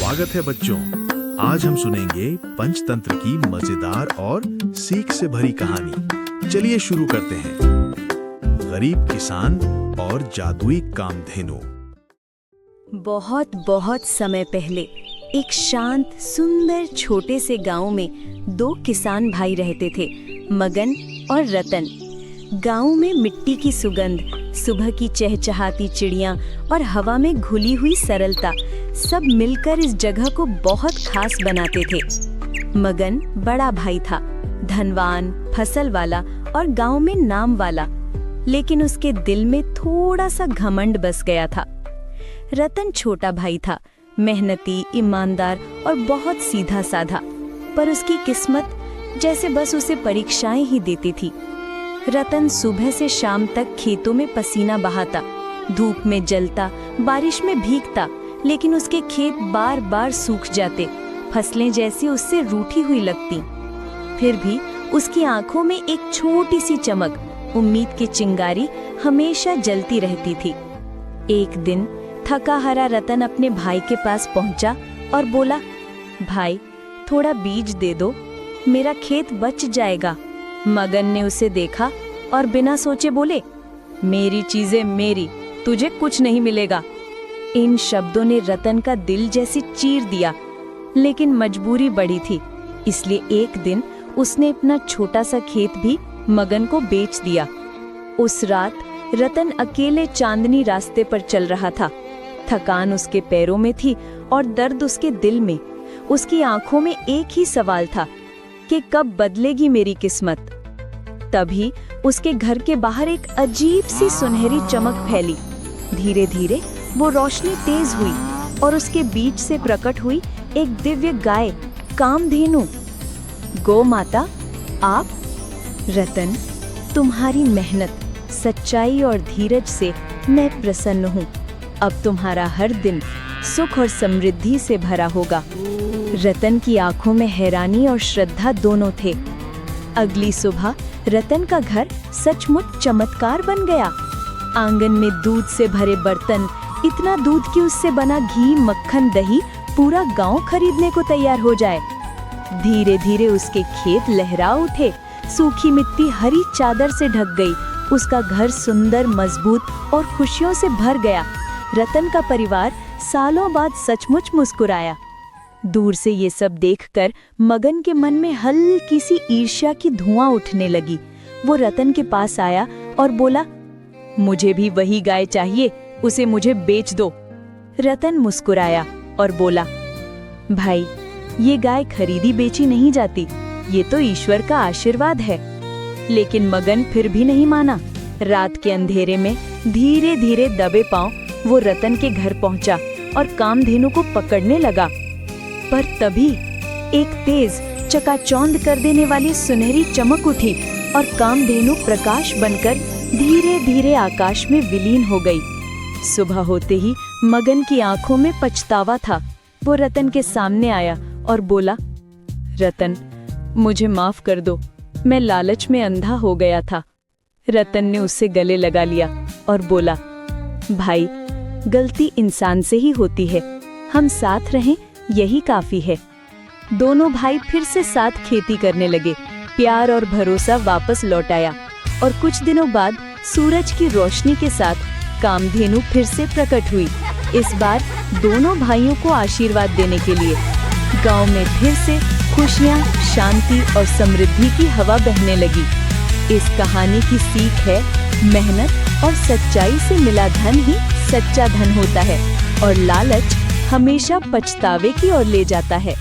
स्वागत है बच्चों। आज हम सुनेंगे पंचतंत्र की मजेदार और सीख से भरी कहानी। चलिए शुरू करते हैं। गरीब किसान और जादुई कामधेनु। बहुत बहुत समय पहले एक शांत सुंदर छोटे से गांव में दो किसान भाई रहते थे, मगन और रतन। गांव में मिट्टी की सुगंध, सुबह की चहचहाती चिड़ियां और हवा में घुली हुई सरलता सब मिलकर इस जगह को बहुत खास बनाते थे। मगन बड़ा भाई था, धनवान, फसल वाला और गांव में नाम वाला, लेकिन उसके दिल में थोड़ा सा घमंड बस गया था। रतन छोटा भाई था, मेहनती, ईमानदार और बहुत सीधा साधा, पर उसकी किस्मत जैसे बस उसे परीक्षाएं ही देती थी। रतन सुबह से शाम तक खेतों में पसीना बहाता, धूप में जलता, बारिश में भीगता, लेकिन उसके खेत बार बार सूख जाते, फसलें जैसी उससे रूठी हुई लगती। फिर भी उसकी आंखों में एक छोटी सी चमक, उम्मीद की चिंगारी हमेशा जलती रहती थी। एक दिन थका हारा रतन अपने भाई के पास पहुंचा और बोला, भाई थोड़ा बीज दे दो, मेरा खेत बच जाएगा। मगन ने उसे देखा और बिना सोचे बोले, मेरी चीजें मेरी, तुझे कुछ नहीं मिलेगा। इन शब्दों ने रतन का दिल जैसे चीर दिया, लेकिन मजबूरी बड़ी थी, इसलिए एक दिन उसने अपना छोटा सा खेत भी मगन को बेच दिया। उस रात रतन अकेले चांदनी रास्ते पर चल रहा था। थकान उसके पैरों में थी और दर्द उसके दिल में। उसकी आंखों में एक ही सवाल था कि कब बदलेगी मेरी किस्मत। तभी उसके घर के बाहर एक अजीब सी सुनहरी चमक फैली। धीरे धीरे वो रोशनी तेज हुई और उसके बीच से प्रकट हुई एक दिव्य गाय, कामधेनु। गौ माता आप? रतन, तुम्हारी मेहनत, सच्चाई और धीरज से मैं प्रसन्न हूँ। अब तुम्हारा हर दिन सुख और समृद्धि से भरा होगा। रतन की आंखों में हैरानी और श्रद्धा दोनों थे। अगली सुबह रतन का घर सचमुच चमत्कार बन गया। आंगन में दूध से भरे बर्तन, इतना दूध कि उससे बना घी, मक्खन, दही पूरा गांव खरीदने को तैयार हो जाए। धीरे धीरे उसके खेत लहरा उठे, सूखी मिट्टी हरी चादर से ढक गई। उसका घर सुंदर, मजबूत और खुशियों से भर गया। रतन का परिवार सालों बाद सचमुच मुस्कुराया। दूर से ये सब देखकर मगन के मन में हल्की सी ईर्ष्या की धुआं उठने लगी। वो रतन के पास आया और बोला, मुझे भी वही गाय चाहिए, उसे मुझे बेच दो। रतन मुस्कुराया और बोला, भाई ये गाय खरीदी बेची नहीं जाती, ये तो ईश्वर का आशीर्वाद है। लेकिन मगन फिर भी नहीं माना। रात के अंधेरे में धीरे धीरे दबे पांव वो रतन के घर पहुंचा और कामधेनु को पकड़ने लगा। पर तभी एक तेज, चकाचौंध कर देने वाली सुनहरी चमक उठी और कामधेनु प्रकाश बनकर धीरे धीरे आकाश में विलीन हो गई। सुबह होते ही मगन की आंखों में पछतावा था। वो रतन के सामने आया और बोला, रतन मुझे माफ कर दो, मैं लालच में अंधा हो गया था। रतन ने उससे गले लगा लिया और बोला, भाई गलती इंसान से ही होती है, हम साथ रहें यही काफी है। दोनों भाई फिर से साथ खेती करने लगे। प्यार और भरोसा वापस लौट आया और कुछ दिनों बाद सूरज की रोशनी के साथ कामधेनु फिर से प्रकट हुई, इस बार दोनों भाइयों को आशीर्वाद देने के लिए। गांव में फिर से खुशियां, शांति और समृद्धि की हवा बहने लगी। इस कहानी की सीख है, मेहनत और सच्चाई से मिला धन ही सच्चा धन होता है और लालच हमेशा पछतावे की ओर ले जाता है।